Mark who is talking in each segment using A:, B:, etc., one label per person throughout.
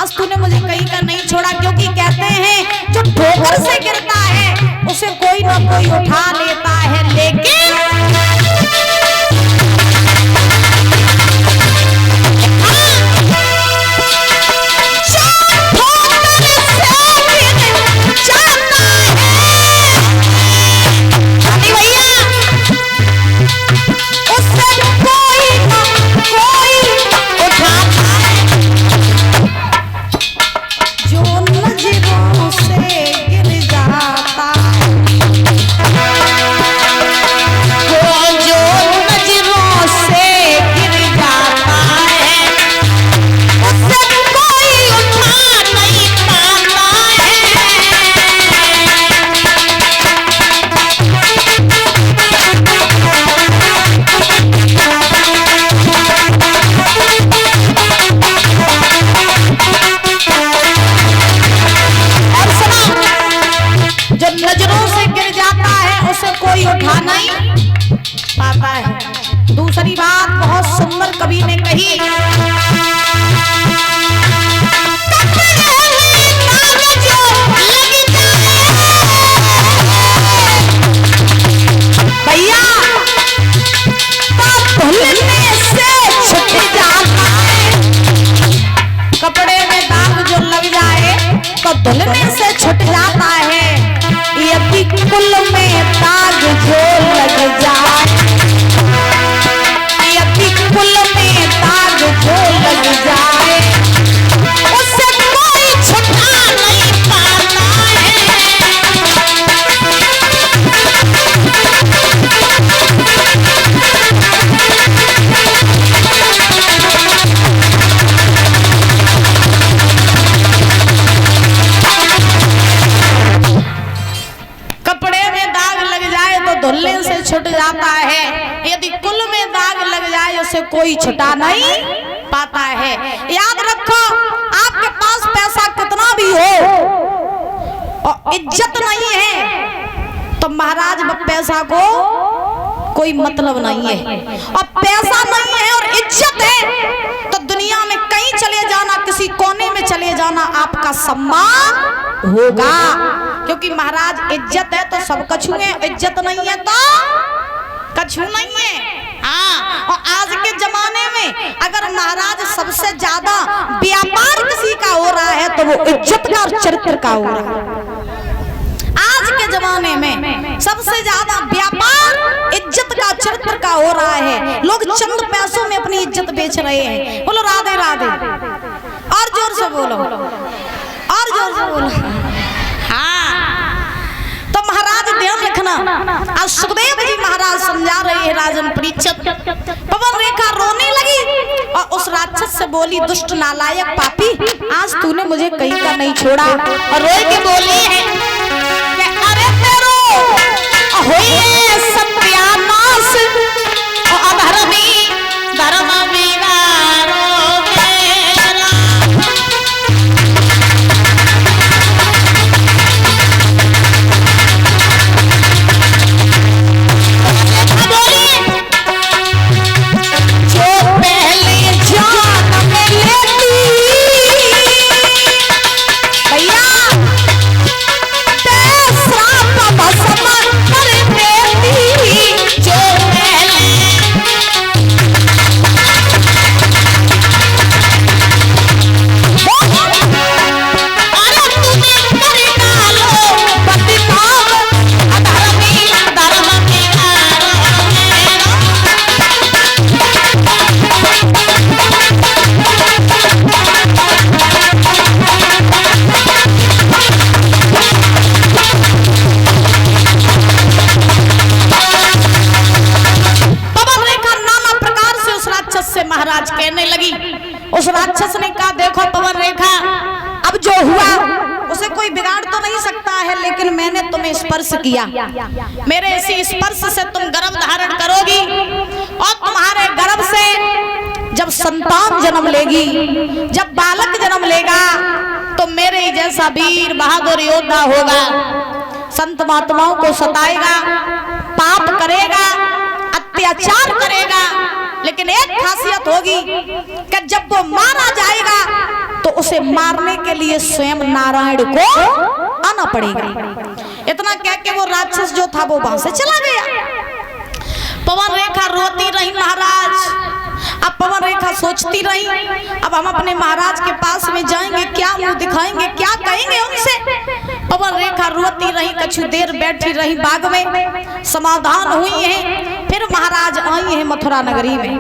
A: आज तूने मुझे कहीं का नहीं छोड़ा, क्योंकि कहते हैं जो ठोकर से गिरता है उसे कोई ना कोई उठा लेता है, लेकिन दूसरी बात बहुत सुंदर कवि ने कही, भैया धुलने से छूट जाता है, कपड़े में दाग जो लग जाए तो धुलने से छूट जाता है, यदि कुल में दाग जो लग जाए, कुल में दाग जो लग जाए उससे कोई छुटा नहीं पाता है। कपड़े में दाग लग जाए तो धुलने से छूट जाता है, यदि कुल में दाग लग जाए उसे कोई छुटा नहीं पाता है। याद रखो, आपके पास पैसा कितना भी हो और इज्जत नहीं है तो महाराज पैसा को कोई मतलब नहीं है, और पैसा नहीं है और इज्जत है तो दुनिया में कहीं चले जाना, किसी कोने में चले जाना, आपका सम्मान होगा, क्योंकि महाराज इज्जत है तो सब कछु है, इज्जत नहीं है तो कछु नहीं है। हाँ, और आज के जमाने में अगर महाराज सबसे ज्यादा व्यापार किसी का हो रहा है तो वो इज्जत का और चरित्र का हो रहा है। आज के जमाने में सबसे ज्यादा व्यापार इज्जत का चरित्र का हो रहा है, लोग चंद पैसों में अपनी इज्जत बेच रहे हैं। बोलो राधे राधे, और जोर से बोलो, और जोर से बोलो। हाँ, तो महाराज ध्यान रखना, आज सुखदेव जी महाराज समझा रहे हैं राजन परीक्षित। पवन रेखा रोने लगी और उस राक्षस से बोली, दुष्ट नालायक पापी, आज तूने मुझे कहीं का नहीं छोड़ा, और रोए के बोली है कि अरे तेरो होइए सत्यानाश और अधर्मी धर्म मेरा भैया मैंने तुम्हें स्पर्श किया, मेरे इसी स्पर्श से तुम गर्भ धारण करोगी और तुम्हारे गर्भ से जब संतान जन्म लेगी, जब बालक जन्म लेगा तो मेरे ही जैसा वीर बहादुर योद्धा होगा, संत महात्माओं को सताएगा, पाप करेगा, अत्याचार करेगा। लेकिन एक खासियत होगी कि जब वो मारा जाएगा तो उसे मारने के लिए स्वयं नारायण को आना पड़ेगा। इतना कह के वो राक्षस जो था वो वहां से चला गया। पवन रेखा रोती रही महाराज। अब पवन रेखा सोचती रही, अब हम अपने महाराज के पास में जाएंगे, क्या मुंह दिखाएंगे, क्या कहेंगे उनसे। पवन रेखा रोती रही, कुछ देर बैठी रही बाग में, समाधान हुई है। फिर महाराज आई है मथुरा नगरी में,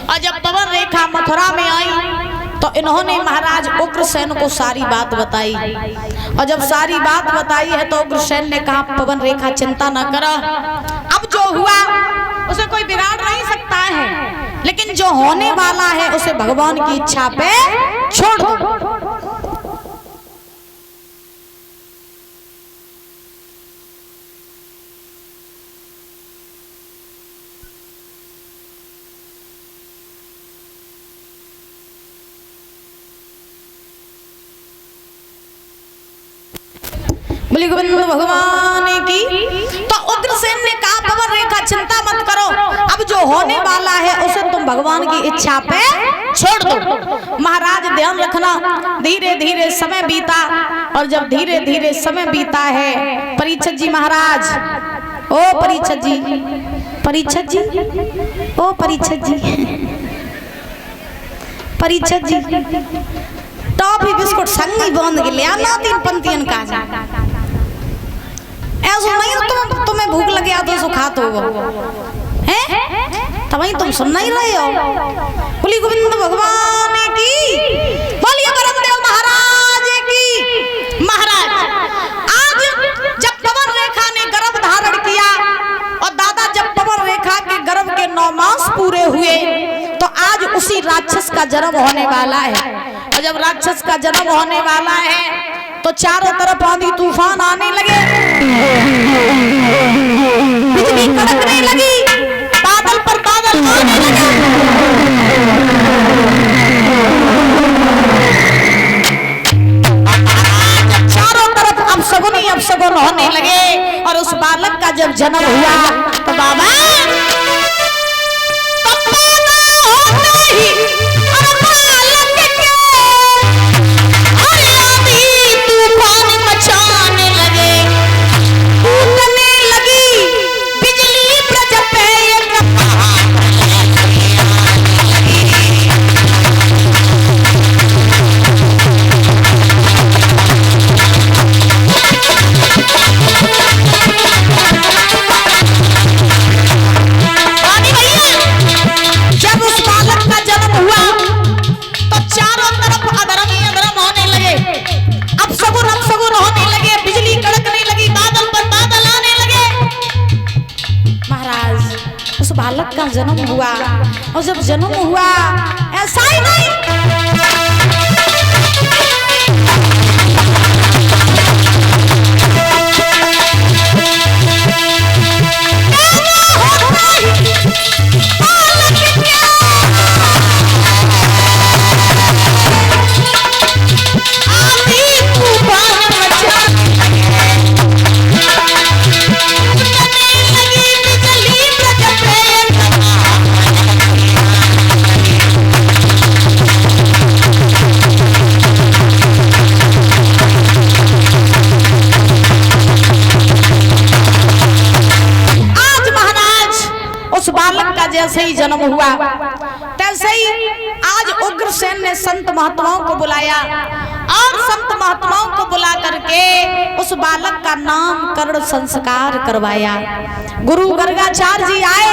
A: और जब पवन रेखा मथुरा में आई तो इन्होंने महाराज उग्रसेन को सारी बात बताई। और जब सारी बात बताई है तो उग्रसेन ने कहा, पवन रेखा चिंता न करो, अब जो हुआ उसे कोई बिगाड़ नहीं सकता है, लेकिन जो होने वाला है उसे भगवान की इच्छा पे छोड़ दो। बोली गोविंद भगवान की। तो उग्रसेन ने कहा, पवन रेखा चिंता मत करो, अब जो होने वाला है उसे तुम भगवान की इच्छा पे छोड़ दो। महाराज ध्यान रखना, धीरे धीरे समय बीता, और जब धीरे धीरे समय बीता है, परीक्षित जी महाराज, ओ परीक्षित जी, परीक्षित जी, ओ परीक्षित जी, परीक्षित जी, टॉफी बिस्कुट संगी बांध के ले आना, 3 पंक्तियन का ऐसा नहीं तुम्हें भूख लगे तो सो खात हो हैं, तभी तुम सुन नहीं रहे हो। बोली गोविंद भगवान की, बोलिए ब्रह्मदेव महाराज की। महाराज आज जब पवन रेखा ने गर्भ धारण किया, और दादा जब पवन रेखा के गर्भ के 9 मास पूरे हुए, तो आज उसी राक्षस का जन्म होने वाला है। और जब राक्षस का जन्म होने वाला है तो चारों तरफ आंधी तूफान आने लगे, बिजली कड़कने लगी, बादल पर बादल आने लगे। चारों तरफ अपशगुन होने लगे, और उस बालक का जब जन्म हुआ तो बाबा बालक का जन्म हुआ। और जब जन्म हुआ ऐसा ही नहीं, जैसे ही जन्म हुआ तैसे ही आज उग्रसेन ने संत महात्माओं को बुलाया, और संत महात्माओं को बुला करके उस बालक का नामकरण संस्कार करवाया। गुरु गर्गाचार्य जी आए,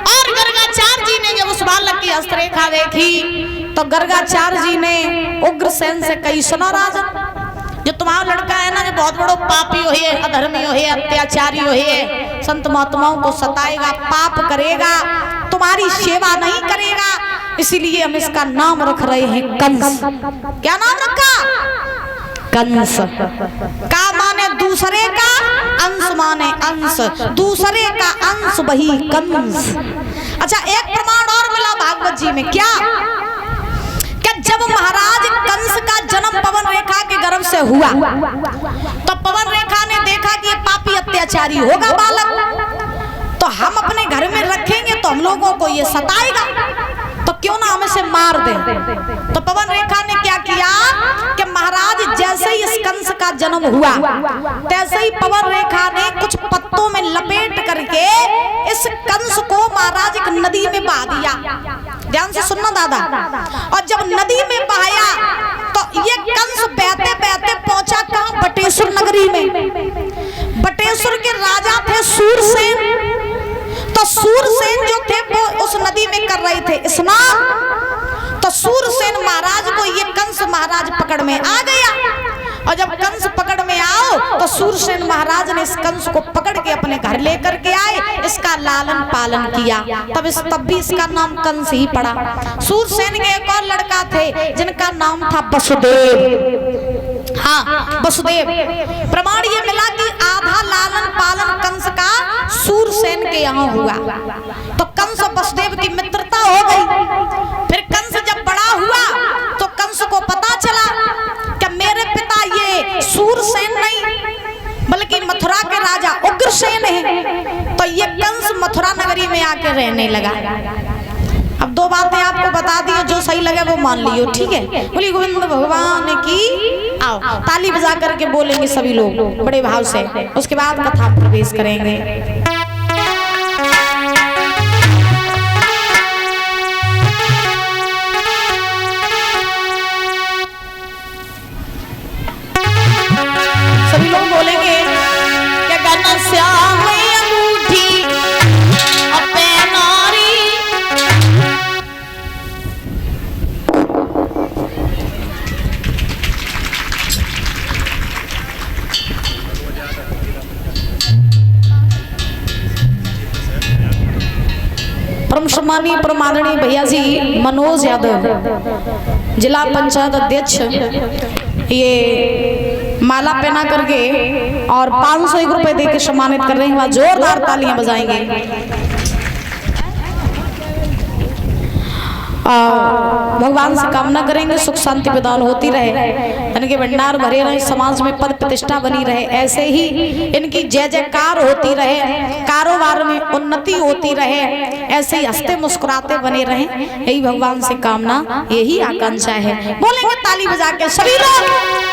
A: और गर्गाचार्य जी ने जब उस बालक की हस्तरेखा देखी तो गर्गाचार्य जी ने उग्रसेन से कही, सुनो राजन, जो तुम्हारा लड़का है ना, जो बहुत बड़ो पापी हो है, अधर्मी हो है, अत्याचारी हो है, संत महात्माओं को सताएगा, पाप करेगा, तुम्हारी सेवा नहीं करेगा, इसीलिए हम इसका नाम रख रहे हैं कंस। क्या नाम रखा? कंस। का माने दूसरे का अंश माने अंश, दूसरे का अंश वही कंस। अच्छा, एक प्रमाण और मिला भागवत जी में, क्या जब महाराज कंस का जन्म पवन रेखा के गर्भ से हुआ तो पवन रेखा ने देखा कि ये पापी अत्याचारी होगा बालक, तो हम अपने घर में रखेंगे तो हम लोगों को ये सताएगा, तो क्यों ना हम इसे मार दें। तो पवन रेखा ने क्या किया कि महाराज जैसे ही इस कंस का जन्म हुआ तैसे ही पवन रेखा ने कुछ पत्तों में लपेट करके इस कंस को महाराज एक नदी में बहा दिया। ध्यान से सुनना दादा। और जब नदी में बहाया तो ये कंस बहते बहते पहुंचा कहां? बटेश्वर नगरी में। बटेश्वर के राजा थे सूरसेन। तो सूरसेन जो थे वो उस नदी में कर रहे थे स्नान। तो सूरसेन महाराज को ये कंस महाराज पकड़ में आ गया। और जब कंस पकड़ में आओ तो सूरसेन महाराज ने इस कंस को पकड़ के अपने घर लेकर के आए, इसका लालन पालन किया। तब भी इसका नाम कंस ही पड़ा। सूरसेन के एक और लड़का थे जिनका नाम था वसुदेव। हाँ, वसुदेव। प्रमाण ये मिला कि आधा लालन पालन कंस का सूरसेन के यहाँ हुआ। तो कंस और वसुदेव की मित्रता हो गई। फिर कंस जब बड़ा हुआ तो कंस को पता चला कि मेरे पिता ये सूरसेन नहीं बल्कि मथुरा के राजा उग्रसेन है। तो ये कंस मथुरा नगरी में आके रहने लगा। अब दो बातें आपको बता दी, जो सही लगे वो मान लियो, ठीक है? बोली गोविंद भगवान की। आओ ताली बजा करके बोलेंगे सभी लोग बड़े भाव से, उसके बाद कथा प्रवेश करेंगे। सभी लोग बोलेंगे कि घनश्याम अंगूठी अपने नारी। परम सम्मानीय परमादरणीय भैया जी मनोज यादव, जिला पंचायत अध्यक्ष, ये माला पहना करके और 501 रुपए दे के सम्मानित कर रहे हैं। जोरदार तालियां बजाएंगे। भगवान से कामना करेंगे सुख शांति प्रदान होती रहे, इनके भंडार भरे रहे, समाज में पद प्रतिष्ठा बनी रहे, ऐसे ही इनकी जय जयकार होती रहे, कारोबार में उन्नति होती रहे, ऐसे ही हंसते मुस्कुराते बने रहे, यही भगवान से कामना, यही आकांक्षा है। बोलेंगे ताली बजा के सभी लोग।